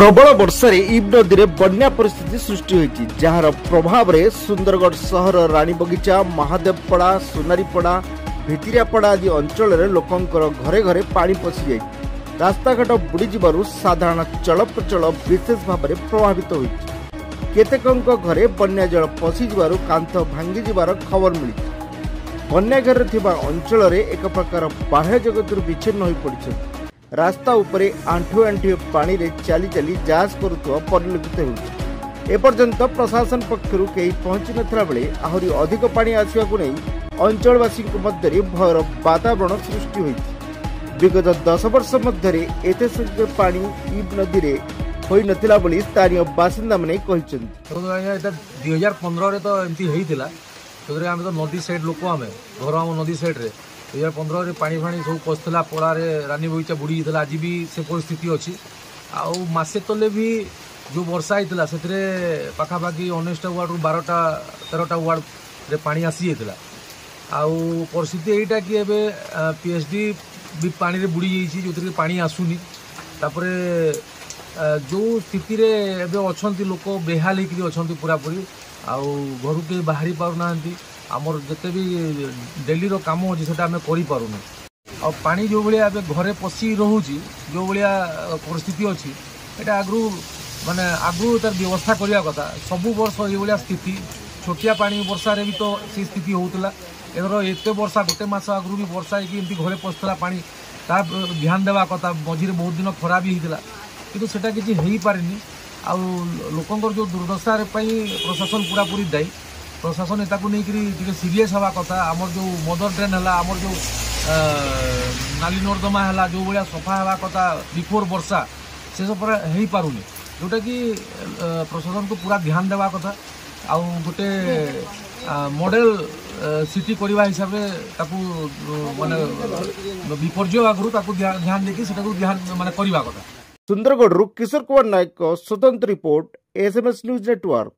प्रबल वर्षा इब नदी में बन्या परिस्थिति सृष्टि होती जार प्रभाव में सुंदरगढ़ सहर रानीबगीचा महादेवपड़ा सोनारीपड़ा भितिरियापड़ा आदि अंचल लोकंकर घरे घरे पानी पशि जाए रास्ताघाट बुड़ी जीवारु साधारण चलप्रचल विशेष भाव में प्रभावित होती केतेकंक घरे बन्या जल पशि जीवारु कांथ भांगी जीवार खबर मिली बन्या घर थिबा अंचल एक प्रकार बाह्य जगत विच्छिन्न हो पड़ी रास्ता उपरे आंठु आंठु पानी रे चली चली जांच करुवा परिलक्षित होती एपर्यंत प्रशासन पक्षर कहीं पहुंची नथिला बेले आहरी अधिक पानी आसिबा को नहीं अंचलवासी मध्य भयर वातावरण सृष्टि होती विगत 10 वर्ष मध्य एते संख्यक पानी इब नदी रे होई नथिला बोली स्थानीय बासिंदा माने कहिसंती 2015 रे तो एमती हेइतिला तोरे हम तो नदी साइड लोक आमे घर हम नदी साइड रे 2015 रे पानी फाणी सब पसला पड़ारे रानी बगीचा बुड़ी जाता आज भी से परिस्थिति अच्छी आसे तले भी जो वर्षा होता से पाखापाखि 19टा वार्ड रु 12टा 13टा वार्ड रे पानी आसी जाता परिस्थिति यहीटा कि पीएचडी भी पानी रे बुड़ी जाइए जो थी पानी आसुनी तापर जो स्थिति रे एबे अछंती लोक बेहाल होकर अछंती पूरापूरी घर के बाहरी पारना आमर जिते भी डेली रो काम अच्छे से आम करूँ आ पानी जो भाया घरे पशि रोचे जो भाया परिस्थिति अच्छी यहाँ आगु माने आगु तार व्यवस्था करने कथा सबू वर्ष ये स्थिति छोटिया पानी वर्षा रे भी तो सी स्थिति होता एथर एत वर्षा गोटे मस आगु भी वर्षा होती घरे पशुला पानी ता ध्यान देवा कथा मझे बहुत दिन खरा भी होता कि सेटा किसी हो पारे आउ लोकंर जो दुर्दशा प्रशासन पूरा पूरी दायी प्रशासन एताकू नहीं सीरीयस हवा कथा आमर जो मदर ड्रेन है आमर जो नाली नर्दमा है जो भाया सफा हवा कथा बिफोर वर्षा से सब हो पारुनी जोटा कि प्रशासन को पूरा ध्यान देवा कथा आउ गोटे मॉडल सिटी करवा हिसाब से माने विपर्य आगु ध्यान देकी ध्यान माने करवा कथा। सुंदरगढ़ किशोर कुमार नायक स्वतंत्र रिपोर्ट SMS न्यूज नेटवर्क।